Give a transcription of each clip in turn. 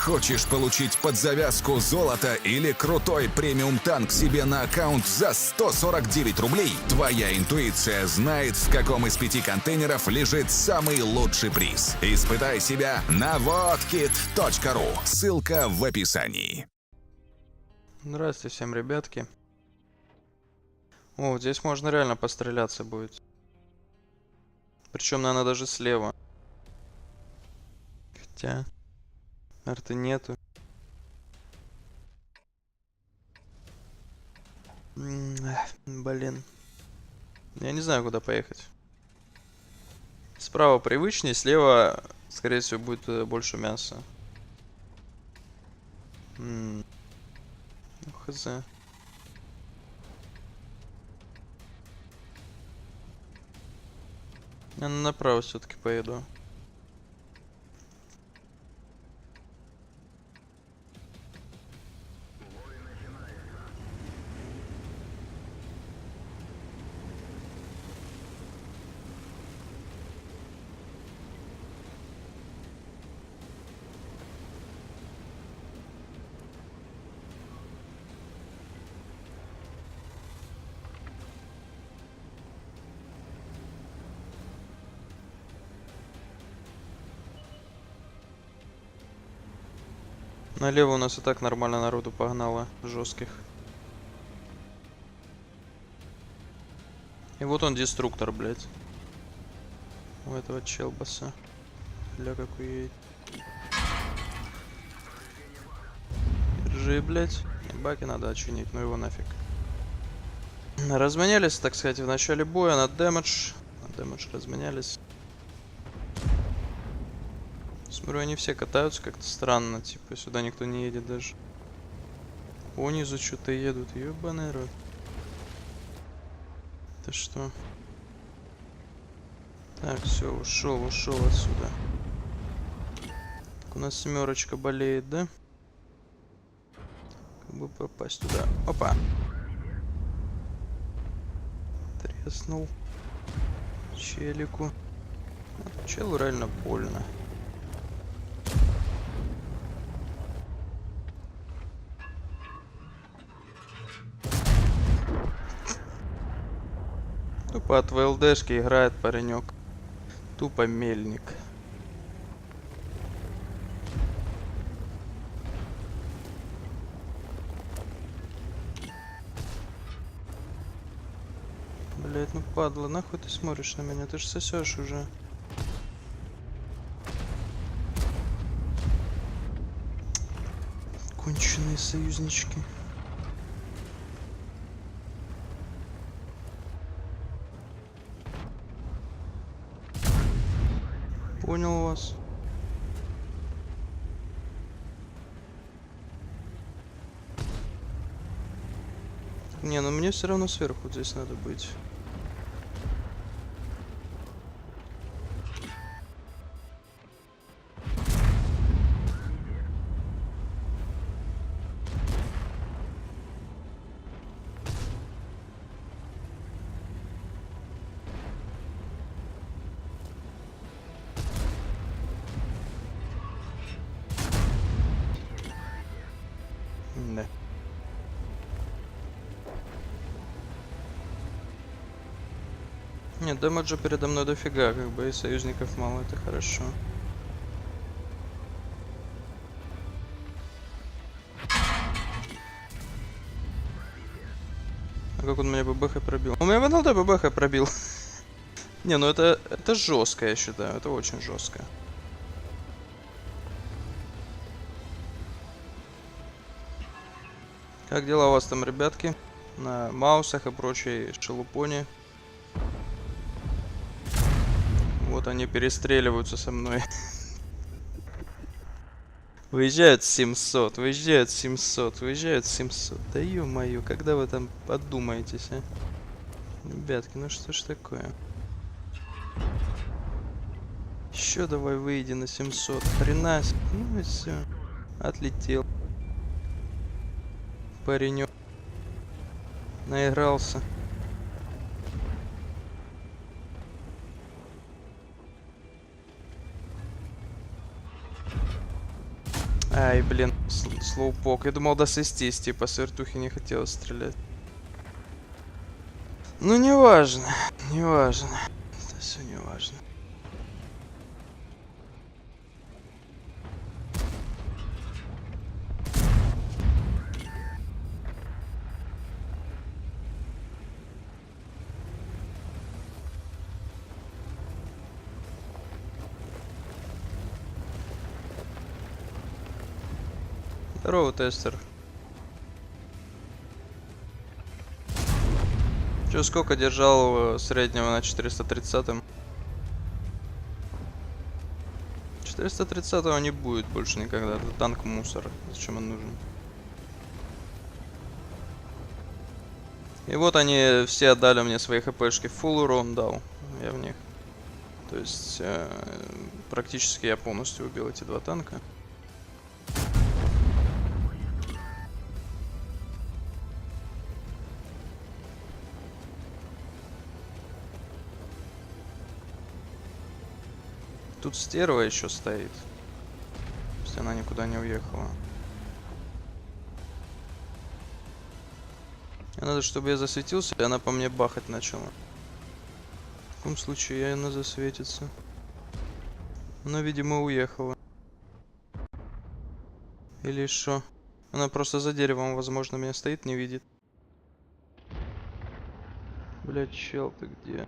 Хочешь получить под завязку золото или крутой премиум танк себе на аккаунт за 149 рублей? Твоя интуиция знает, в каком из 5 контейнеров лежит самый лучший приз. Испытай себя на whatkit.ru. Ссылка в описании. Здравствуйте всем, ребятки. О, здесь можно реально постреляться будет. Причем, наверное, даже слева. Хотя... арты нету. Блин. Я не знаю, куда поехать. Справа привычнее, слева, скорее всего, будет больше мяса. Ну, хз. Я направо все-таки поеду. Налево у нас и так нормально народу погнало, жестких. И вот он, деструктор, блядь. У этого челбаса. Бля, какой едет. Держи, блядь. Баки надо очинить, ну его нафиг. Разменялись, так сказать, в начале боя на дэмэдж. На дэмэдж разменялись. Смотрю, они все катаются как-то странно, типа сюда никто не едет даже. Понизу что-то едут, ёбаный рот. Ты что? Так, все, ушел отсюда. Так, у нас семерочка болеет, да? Как бы попасть туда. Опа! Треснул. Челику. Челу реально больно. Тупо от ВЛДшки играет паренек. Тупо мельник. Блять, ну падла, нахуй ты смотришь на меня? Ты ж сосешь уже. Конченые союзнички. Понял вас. Не, но мне все равно сверху здесь надо быть. Да. Нет, дэмэджа передо мной дофига, как бы, и союзников мало, это хорошо. А как он меня ББХ пробил? Он меня в НЛД ББХ пробил. Не, ну это жестко, я считаю, это очень жестко. Как дела у вас там, ребятки? На маусах и прочей шелупоне. Вот они перестреливаются со мной. Выезжают 700, выезжают 700, выезжают 700. Да ё-моё, когда вы там подумаетесь, а? Ребятки, ну что ж такое? Еще давай выйди на 700. Хренась. Ну и все. Отлетел. Паренек. Наигрался. Ай, блин, слоупок. Я думал досвестись, типа, с вертухи не хотел стрелять. Ну, неважно, неважно. Это все неважно. Здорово, тестер. Чё, сколько держал среднего на 430-м? 430-го не будет больше никогда. Это танк мусор. Зачем он нужен? И вот они все отдали мне свои хпшки. Full урон дал. Я в них. То есть практически я полностью убил эти два танка. Тут стерва еще стоит. То есть она никуда не уехала. Мне надо, чтобы я засветился, и она по мне бахать начала. В таком случае она засветится. Она, видимо, уехала. Или что? Она просто за деревом, возможно, меня стоит, не видит. Блять, чел, ты где?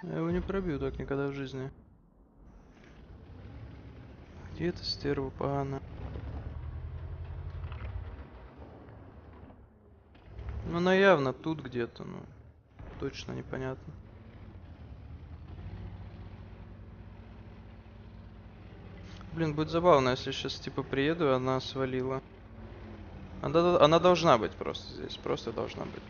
Я его не пробью так никогда в жизни. Где эта стерва погана? Ну, она явно тут где-то, ну. Точно непонятно. Блин, будет забавно, если сейчас типа приеду, и она свалила. Она должна быть просто здесь, просто должна быть.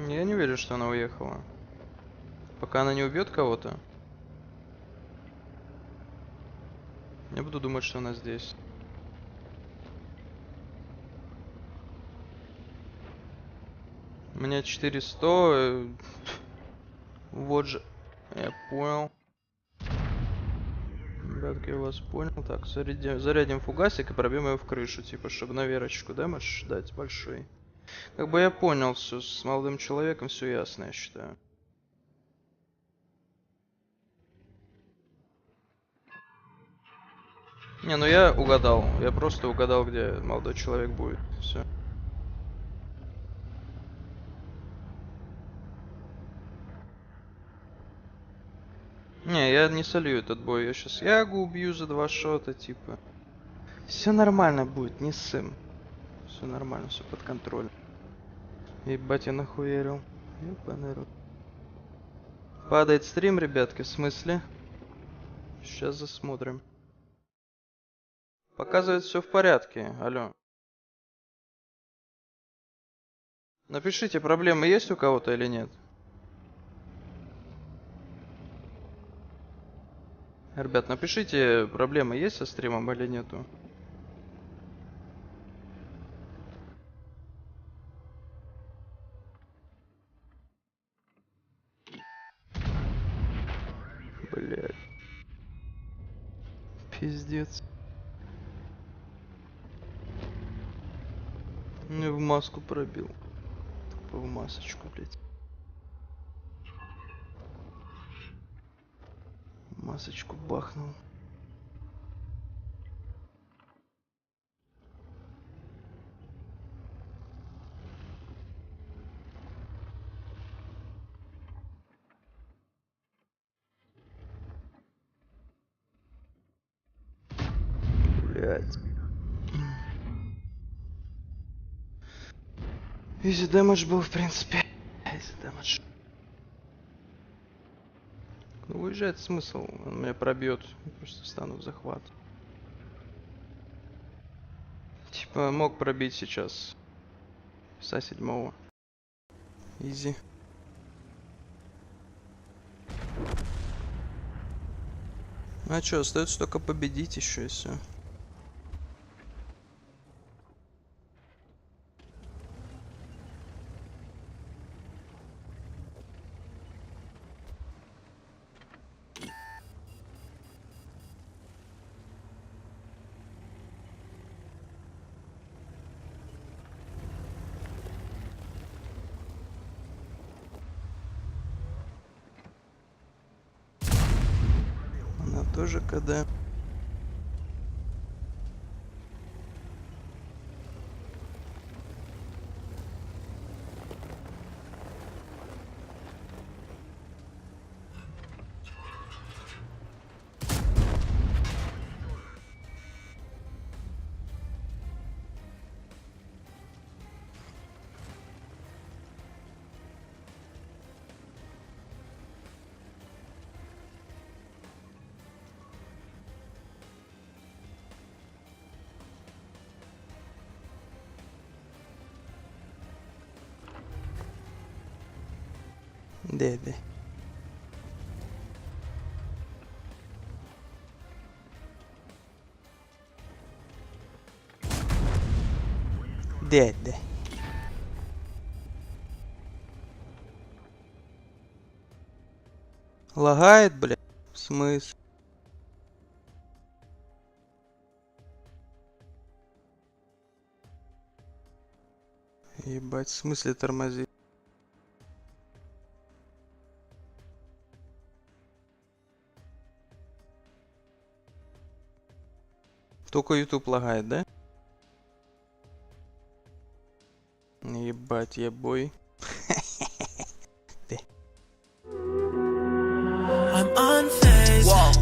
Я не верю, что она уехала. Пока она не убьет кого-то. Я буду думать, что она здесь. У меня 400. Вот же. Я понял. Ребятки, я вас понял. Так, зарядим фугасик и пробьем его в крышу, типа, чтобы на верочку дэмэдж дать большой. Как бы я понял все с молодым человеком, все ясно, я считаю. Не, ну я угадал. Я просто угадал, где молодой человек будет. Все. Не, я не солью этот бой. Я сейчас Ягу убью за 2 шота, типа. Все нормально будет, не ссым. Все нормально, все под контролем. Ебать, я нахуярил. Ёбаный рот. Падает стрим, ребятки, в смысле? Сейчас засмотрим. Показывает все в порядке, алло. Напишите, проблемы есть у кого-то или нет? Ребят, напишите, проблемы есть со стримом или нету. Блять. Пиздец. Ну и в маску пробил. Тупо в масочку, блять. Масочку бахнул. Блять. Изи дэмэдж был, в принципе. Изи дэмэдж. Ну, выезжает смысл, он меня пробьет, просто стану в захват. Типа, мог пробить сейчас. Са 7-го. Изи. Ну а чё, остается только победить еще и все. Она тоже КД. Деде. Деде. Лагает, блядь? В смысле? Ебать, в смысле тормозит? Только YouTube лагает, да? Ебать, ебой. I'm unfazed.